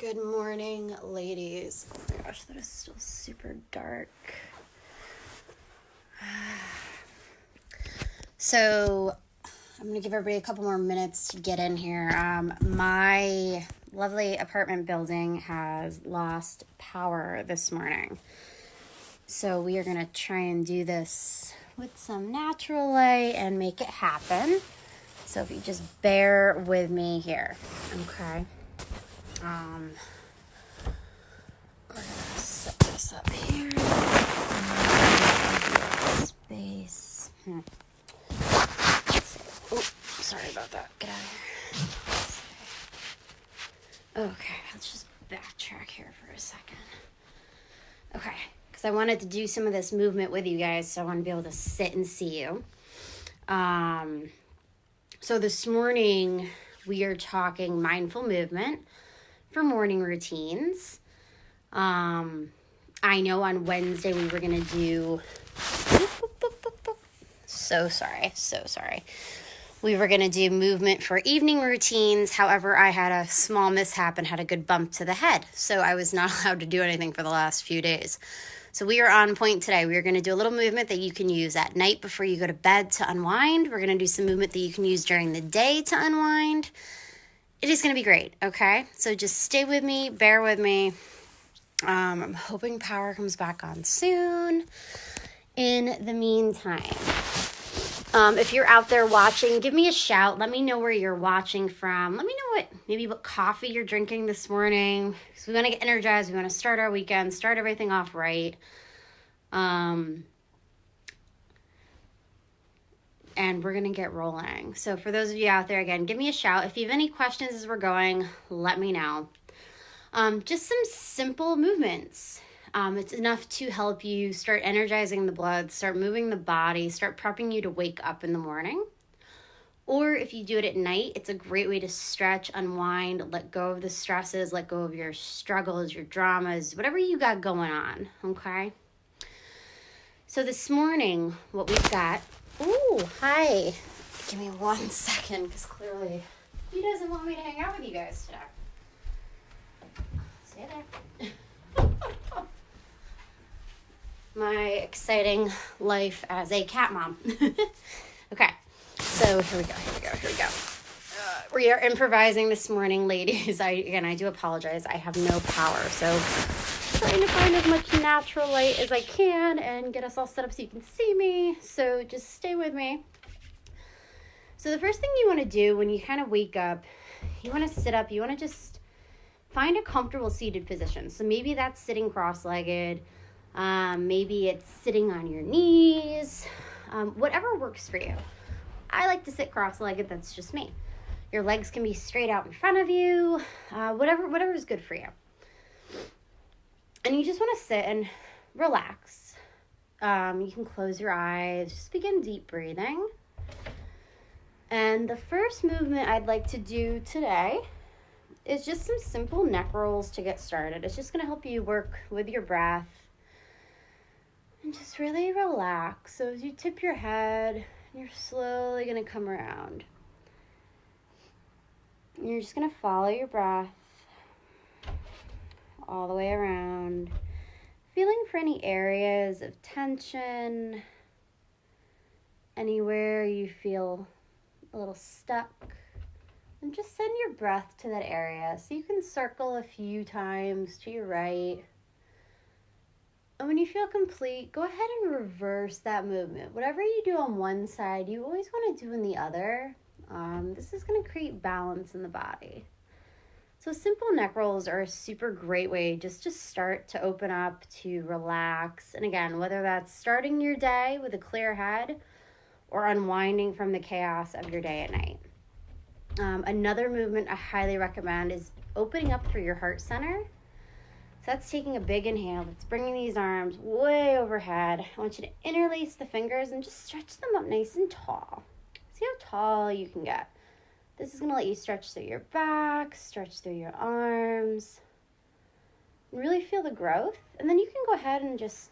Good morning, ladies. Oh my gosh, that is still super dark. So, I'm going to give everybody a couple more minutes to get in here. My lovely apartment building has lost power this morning. So, we are going to try and do this with some natural light and make it happen. So, if you just bear with me here, okay? We're gonna set this up here. Space. Oh, sorry about that. Get out of here. Okay, let's just backtrack here for a second. Okay, because I wanted to do some of this movement with you guys, so I want to be able to sit and see you. So this morning we are talking mindful movement for morning routines. I know on Wednesday we were going to do, so sorry. We were going to do movement for evening routines. However, I had a small mishap and had a good bump to the head. So I was not allowed to do anything for the last few days. So we are on point today. We are going to do a little movement that you can use at night before you go to bed to unwind. We're going to do some movement that you can use during the day to unwind. It is going to be great, okay? So just stay with me, bear with me. I'm hoping power comes back on soon. In the meantime, if you're out there watching, give me a shout. Let me know where you're watching from. Let me know what coffee you're drinking this morning. So we want to get energized. We want to start our weekend, start everything off right. And we're going to get rolling. So for those of you out there, again, give me a shout. If you have any questions as we're going, let me know. Just some simple movements. It's enough to help you start energizing the blood, start moving the body, start prepping you to wake up in the morning. Or if you do it at night, it's a great way to stretch, unwind, let go of the stresses, let go of your struggles, your dramas, whatever you got going on, okay? So this morning, what we've got... Ooh, hi. Give me 1 second, because clearly he doesn't want me to hang out with you guys today. Stay there. My exciting life as a cat mom. Okay, so here we go. We are improvising this morning, ladies. I do apologize. I have no power, so trying to find as much natural light as I can and get us all set up so you can see me. So just stay with me. So the first thing you want to do when you kind of wake up, you want to sit up. You want to just find a comfortable seated position. So maybe that's sitting cross-legged. Maybe it's sitting on your knees. Whatever works for you. I like to sit cross-legged. That's just me. Your legs can be straight out in front of you. Whatever is good for you. And you just want to sit and relax. You can close your eyes. Just begin deep breathing. And the first movement I'd like to do today is just some simple neck rolls to get started. It's just going to help you work with your breath. And just really relax. So as you tip your head, you're slowly going to come around. And you're just going to follow your breath all the way around, feeling for any areas of tension, anywhere you feel a little stuck, and just send your breath to that area. So you can circle a few times to your right, and when you feel complete, go ahead and reverse that movement. Whatever you do on one side, you always want to do in the other. This is going to create balance in the body. So simple neck rolls are a super great way just to start to open up, to relax. And again, whether that's starting your day with a clear head or unwinding from the chaos of your day at night. Another movement I highly recommend is opening up through your heart center. So that's taking a big inhale. That's bringing these arms way overhead. I want you to interlace the fingers and just stretch them up nice and tall. See how tall you can get. This is going to let you stretch through your back, stretch through your arms, and really feel the growth. And then you can go ahead and just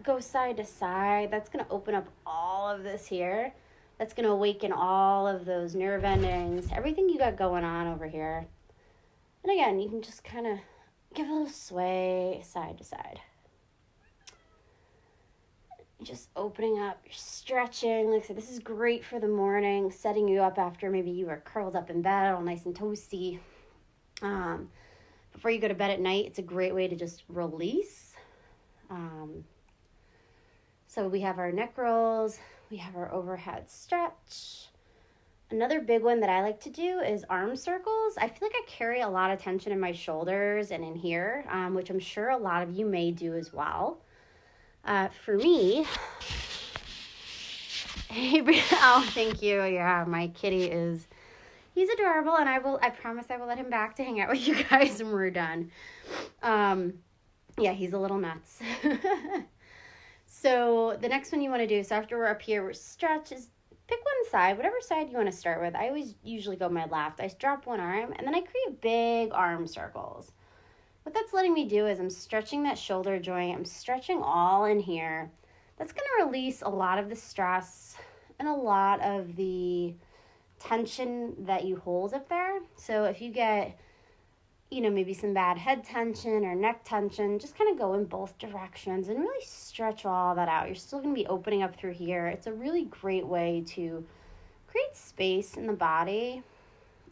go side to side. That's going to open up all of this here. That's going to awaken all of those nerve endings, everything you got going on over here. And again, you can just kind of give a little sway side to side. Just opening up, you're stretching. Like I said, this is great for the morning, setting you up after maybe you were curled up in bed all nice and toasty. Before you go to bed at night, it's a great way to just release. So we have our neck rolls, we have our overhead stretch. Another big one that I like to do is arm circles. I feel like I carry a lot of tension in my shoulders and in here, which I'm sure a lot of you may do as well. For me, oh, thank you. Yeah, my kitty he's adorable, and I promise I will let him back to hang out with you guys when we're done. Yeah, he's a little nuts. So the next one you want to do, so after we're up here, we're stretch, is pick one side, whatever side you want to start with. I always usually go my left. I drop one arm, and then I create big arm circles. What that's letting me do is I'm stretching that shoulder joint. I'm stretching all in here. That's going to release a lot of the stress and a lot of the tension that you hold up there. So if you get, maybe some bad head tension or neck tension, just kind of go in both directions and really stretch all that out. You're still going to be opening up through here. It's a really great way to create space in the body.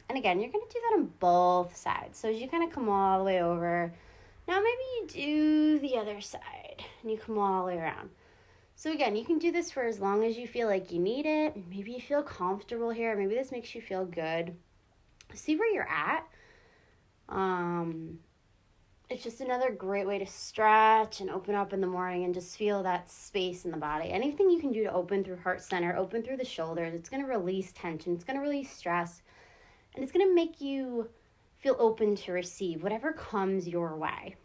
And again, you're going to do that on both sides. So as you kind of come all the way over, now maybe you do the other side and you come all the way around. So again, you can do this for as long as you feel like you need it. Maybe you feel comfortable here. Maybe this makes you feel good. See where you're at. It's just another great way to stretch and open up in the morning and just feel that space in the body. Anything you can do to open through heart center, open through the shoulders, it's going to release tension. It's going to release stress. And it's going to make you feel open to receive whatever comes your way.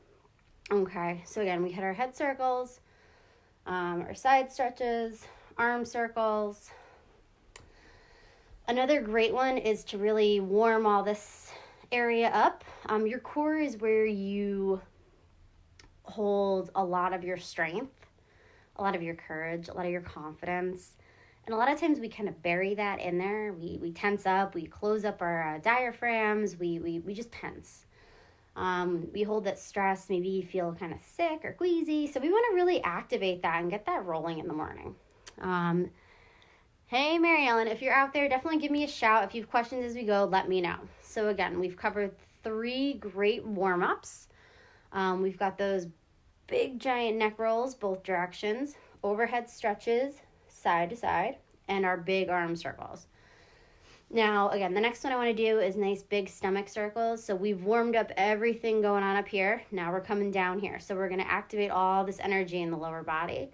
Okay, so again, we hit our head circles, our side stretches, arm circles. Another great one is to really warm all this area up. Your core is where you hold a lot of your strength, a lot of your courage, a lot of your confidence. And a lot of times we kind of bury that in there. We tense up, we close up our diaphragms, we just tense. We hold that stress, maybe you feel kind of sick or queasy. So we want to really activate that and get that rolling in the morning. Hey, Mary Ellen, if you're out there, definitely give me a shout. If you have questions as we go, let me know. So again, we've covered 3 great warm-ups. We've got those big giant neck rolls, both directions, overhead stretches, side to side, and our big arm circles. Now, again, the next one I want to do is nice big stomach circles. So we've warmed up everything going on up here. Now we're coming down here. So we're going to activate all this energy in the lower body.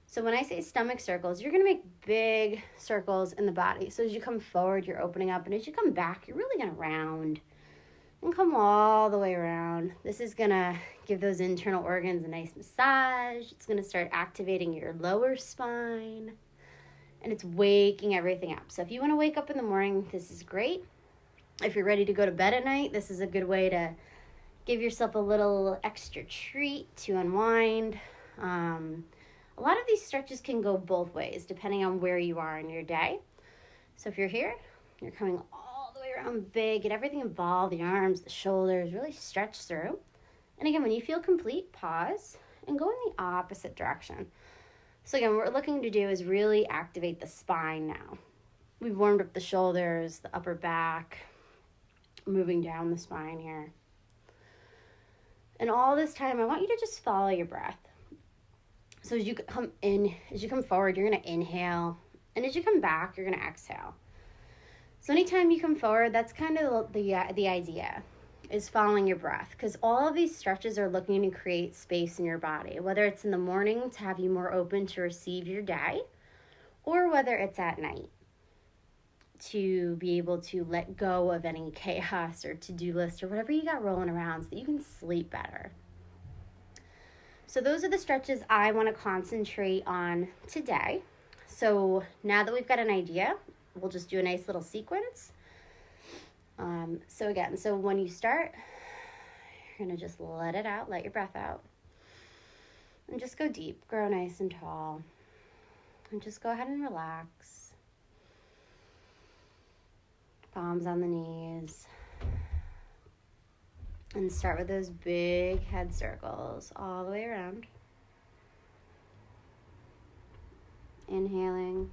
So when I say stomach circles, you're going to make big circles in the body. So as you come forward, you're opening up. And as you come back, you're really going to round and come all the way around. This is going to give those internal organs a nice massage. It's going to start activating your lower spine. And it's waking everything up. So if you want to wake up in the morning, this is great. If you're ready to go to bed at night, this is a good way to give yourself a little extra treat to unwind. A lot of these stretches can go both ways, depending on where you are in your day. So if you're here, you're coming all the way around big, get everything involved, the arms, the shoulders, really stretch through. And again, when you feel complete, pause and go in the opposite direction. So again, what we're looking to do is really activate the spine now. We've warmed up the shoulders, the upper back, moving down the spine here. And all this time, I want you to just follow your breath. So as you come in, as you come forward, you're going to inhale. And as you come back, you're going to exhale. So anytime you come forward, that's kind of the idea, is following your breath. Because all of these stretches are looking to create space in your body, whether it's in the morning to have you more open to receive your day, or whether it's at night to be able to let go of any chaos or to-do list or whatever you got rolling around so that you can sleep better. So those are the stretches I want to concentrate on today. So now that we've got an idea, we'll just do a nice little sequence. So when you start, you're going to just let it out, let your breath out. And just go deep, grow nice and tall. And just go ahead and relax. Palms on the knees. And start with those big head circles all the way around. Inhaling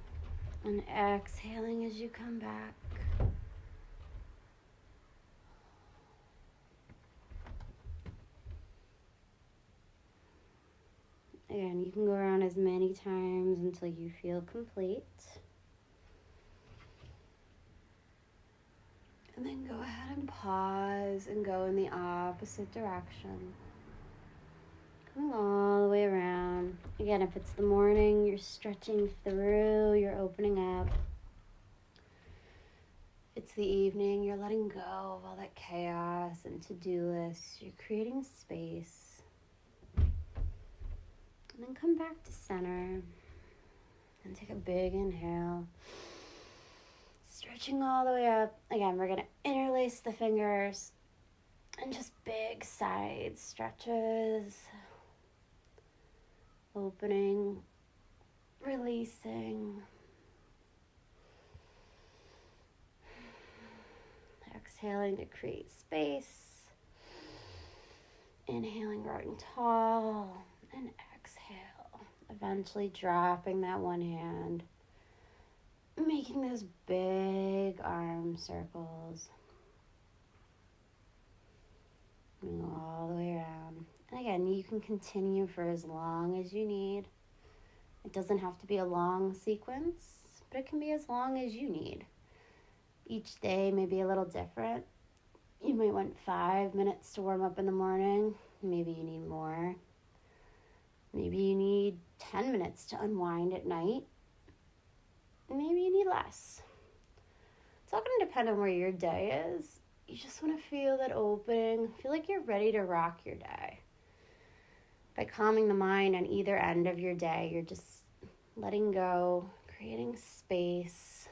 and exhaling as you come back. Again, you can go around as many times until you feel complete. And then go ahead and pause and go in the opposite direction. Coming all the way around. Again, if it's the morning, you're stretching through, you're opening up. If it's the evening, you're letting go of all that chaos and to-do lists. You're creating space. And then come back to center and take a big inhale. Stretching all the way up. Again, we're going to interlace the fingers and just big side stretches. Opening, releasing. Exhaling to create space. Inhaling, growing tall. And exhale. Eventually dropping that one hand. Making those big arm circles. Going all the way around. And again, you can continue for as long as you need. It doesn't have to be a long sequence, but it can be as long as you need. Each day may be a little different. You might want 5 minutes to warm up in the morning. Maybe you need more. Maybe you need 10 minutes to unwind at night. Maybe you need less. It's all going to depend on where your day is. You just want to feel that opening. Feel like you're ready to rock your day. By calming the mind on either end of your day, you're just letting go, creating space,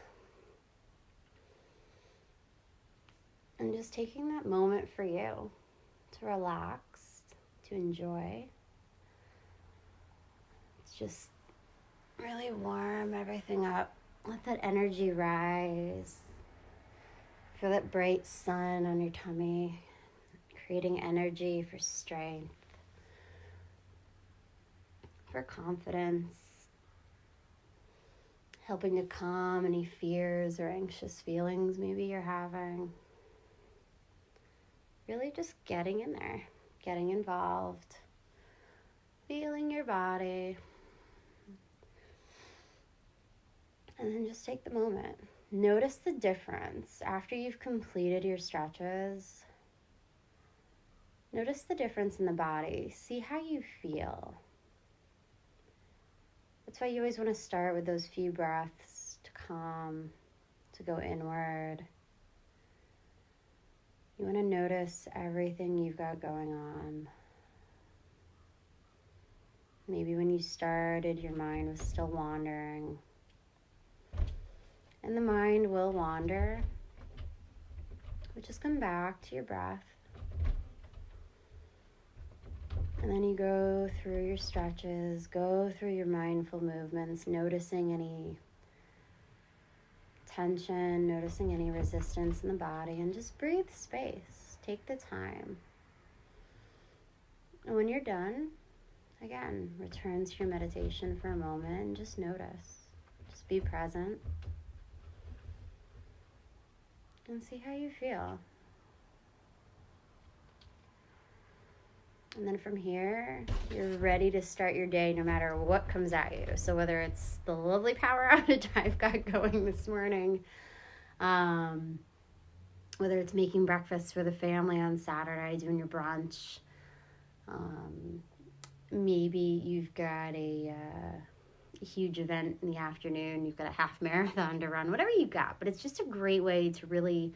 and just taking that moment for you to relax, to enjoy. It's just really warm everything up. Let that energy rise. Feel that bright sun on your tummy, creating energy for strength, for confidence, helping to calm any fears or anxious feelings maybe you're having. Really just getting in there, getting involved, feeling your body. And then just take the moment. Notice the difference after you've completed your stretches. Notice the difference in the body. See how you feel. That's why you always want to start with those few breaths to calm, to go inward. You want to notice everything you've got going on. Maybe when you started, your mind was still wandering. And the mind will wander. But just come back to your breath. And then you go through your stretches, go through your mindful movements, noticing any tension, noticing any resistance in the body, and just breathe space. Take the time. And when you're done, again, return to your meditation for a moment and just notice. Just be present. And see how you feel. And then from here, you're ready to start your day no matter what comes at you. So whether it's the lovely power outage I've got going this morning, whether it's making breakfast for the family on Saturday, doing your brunch, maybe you've got a huge event in the afternoon, you've got a half marathon to run, whatever you've got. But it's just a great way to really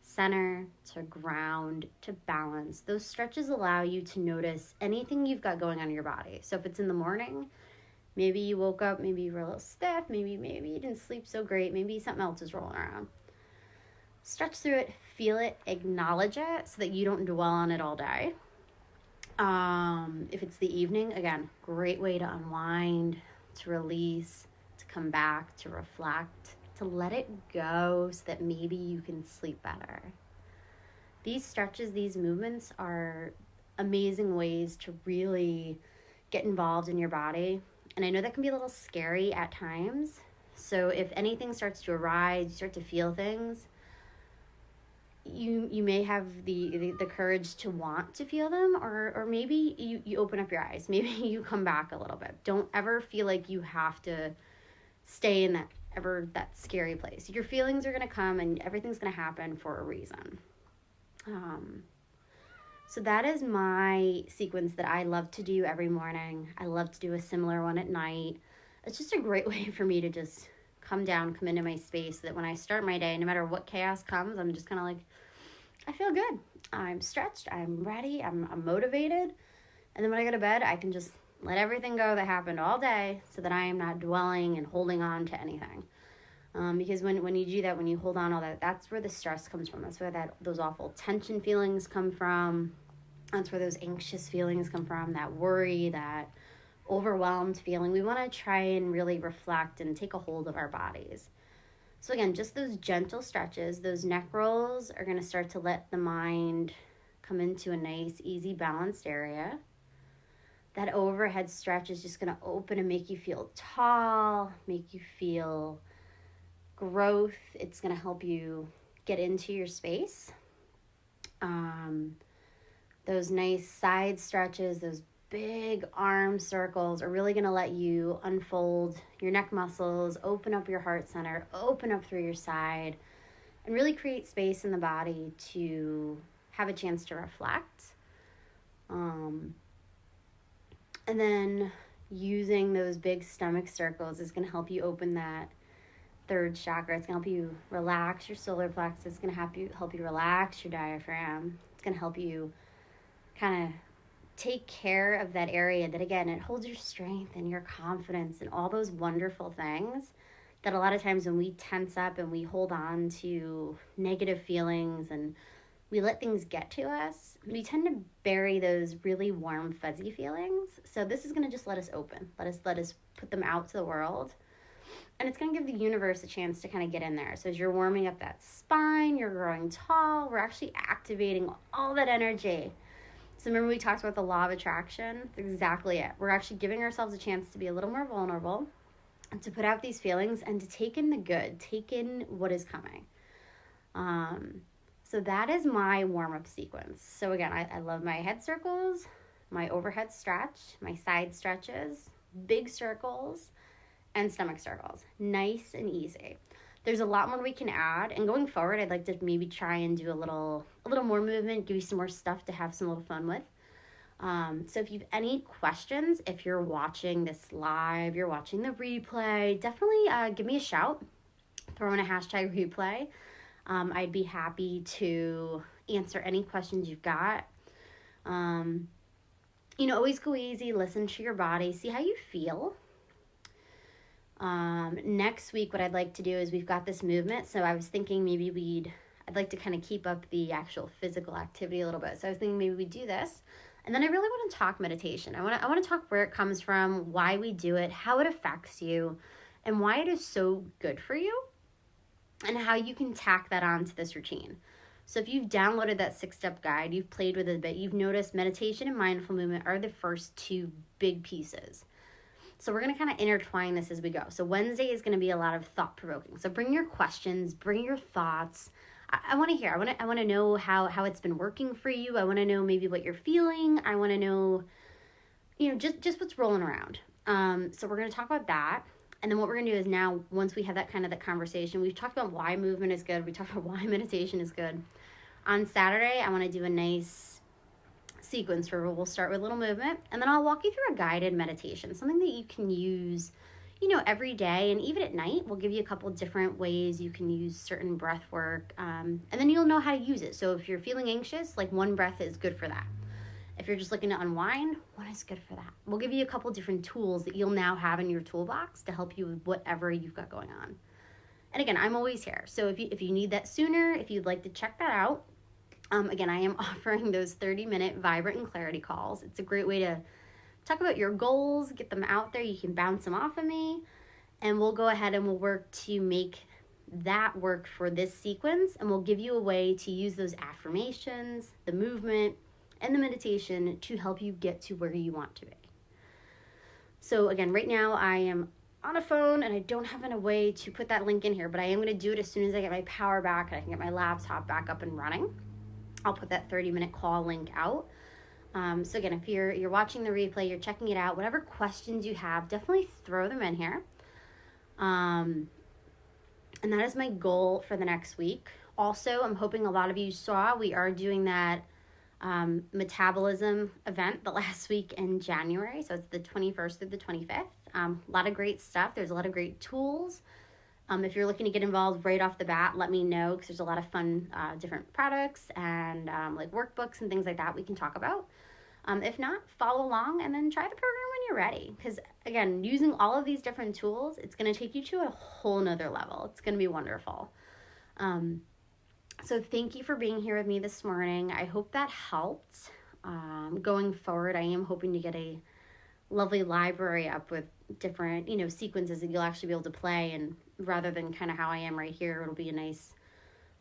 center, to ground, to balance. Those stretches allow you to notice anything you've got going on in your body. So if it's in the morning, maybe you woke up, maybe you were a little stiff, maybe you didn't sleep so great, maybe something else is rolling around. Stretch through it, feel it, acknowledge it so that you don't dwell on it all day. If it's the evening, again, great way to unwind, to release, to come back, to reflect, to let it go so that maybe you can sleep better. These stretches, these movements are amazing ways to really get involved in your body. And I know that can be a little scary at times. So if anything starts to arise, you start to feel things, you may have the courage to want to feel them, or maybe you open up your eyes. Maybe you come back a little bit. Don't ever feel like you have to stay in that scary place. Your feelings are going to come and everything's going to happen for a reason. So that is my sequence that I love to do every morning. I love to do a similar one at night. It's just a great way for me to just come down, come into my space, so that when I start my day, no matter what chaos comes, I'm just kind of like, I feel good. I'm stretched. I'm ready. I'm motivated. And then when I go to bed, I can just let everything go that happened all day, so that I am not dwelling and holding on to anything. Because when you do that, when you hold on all that, that's where the stress comes from. That's where those awful tension feelings come from. That's where those anxious feelings come from, that worry, that overwhelmed feeling. We want to try and really reflect and take a hold of our bodies. So again, just those gentle stretches, those neck rolls are going to start to let the mind come into a nice, easy, balanced area. That overhead stretch is just going to open and make you feel tall, make you feel growth. It's going to help you get into your space. Those nice side stretches, those big arm circles are really going to let you unfold your neck muscles, open up your heart center, open up through your side, and really create space in the body to have a chance to reflect. And then using those big stomach circles is going to help you open that third chakra. It's going to help you relax your solar plexus. It's going to help you relax your diaphragm. It's going to help you kind of take care of that area that, again, it holds your strength and your confidence and all those wonderful things that a lot of times when we tense up and we hold on to negative feelings and we let things get to us, we tend to bury those really warm, fuzzy feelings. So this is going to just let us open. Let us put them out to the world. And it's going to give the universe a chance to kind of get in there. So as you're warming up that spine, you're growing tall, we're actually activating all that energy. So remember we talked about the law of attraction? That's exactly it. We're actually giving ourselves a chance to be a little more vulnerable and to put out these feelings and to take in the good, take in what is coming. So that is my warm-up sequence. So again, I love my head circles, my overhead stretch, my side stretches, big circles, and stomach circles. Nice and easy. There's a lot more we can add, and going forward, I'd like to maybe try and do a little more movement, give you some more stuff to have some little fun with. So if you have any questions, if you're watching this live, you're watching the replay, definitely give me a shout. Throw in a hashtag replay. I'd be happy to answer any questions you've got. Always go easy, listen to your body, see how you feel. Next week, what I'd like to do is we've got this movement. So I was thinking maybe I'd like to kind of keep up the actual physical activity a little bit. So I was thinking maybe we do this. And then I really want to talk meditation. I want to talk where it comes from, why we do it, how it affects you, and why it is so good for you, and how you can tack that onto this routine. So if you've downloaded that 6-step guide, you've played with it a bit, you've noticed meditation and mindful movement are the first two big pieces. So we're going to kind of intertwine this as we go. So Wednesday is going to be a lot of thought-provoking. So bring your questions, bring your thoughts. I want to hear. I want to know how it's been working for you. I want to know maybe what you're feeling. I want to know, just what's rolling around. So we're going to talk about that. And then what we're going to do is now, once we have that conversation, we've talked about why movement is good. We talked about why meditation is good. On Saturday, I want to do a nice sequence where we'll start with a little movement, and then I'll walk you through a guided meditation, something that you can use, every day, and even at night. We'll give you a couple different ways you can use certain breath work, and then you'll know how to use it. So if you're feeling anxious, like one breath is good for that. If you're just looking to unwind, one is good for that. We'll give you a couple different tools that you'll now have in your toolbox to help you with whatever you've got going on. And again, I'm always here. So if you need that sooner, if you'd like to check that out, again, I am offering those 30-minute Vibrant and Clarity calls. It's a great way to talk about your goals, get them out there. You can bounce them off of me, and we'll go ahead and we'll work to make that worked for this sequence, and we'll give you a way to use those affirmations, the movement, and the meditation to help you get to where you want to be. So again, right now I am on a phone and I don't have a way to put that link in here, but I am going to do it as soon as I get my power back and I can get my laptop back up and running. I'll put that 30-minute call link out. So again, if you're watching the replay, you're checking it out, whatever questions you have, definitely throw them in here. And that is my goal for the next week. Also, I'm hoping a lot of you saw we are doing that metabolism event the last week in January. So it's the 21st through the 25th. A lot of great stuff. There's a lot of great tools. If you're looking to get involved right off the bat, let me know, because there's a lot of fun different products and like workbooks and things like that we can talk about. If not, follow along and then try the program when you're ready. Because again, using all of these different tools, it's going to take you to a whole nother level. It's going to be wonderful. So thank you for being here with me this morning. I hope that helped. Going forward, I am hoping to get a lovely library up with different, sequences that you'll actually be able to play, and rather than kind of how I am right here, it'll be a nice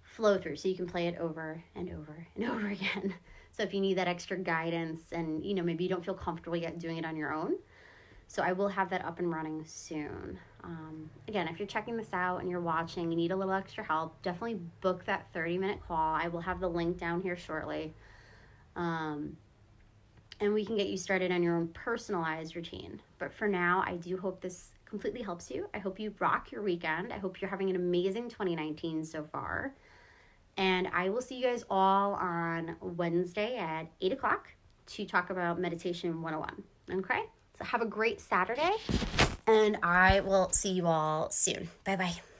flow through so you can play it over and over and over again. So if you need that extra guidance and, maybe you don't feel comfortable yet doing it on your own. So I will have that up and running soon. Again, if you're checking this out and you're watching, you need a little extra help, definitely book that 30-minute call. I will have the link down here shortly. And we can get you started on your own personalized routine. But for now, I do hope this completely helps you. I hope you rock your weekend. I hope you're having an amazing 2019 so far. And I will see you guys all on Wednesday at 8 o'clock to talk about Meditation 101. Okay? So have a great Saturday, and I will see you all soon. Bye-bye.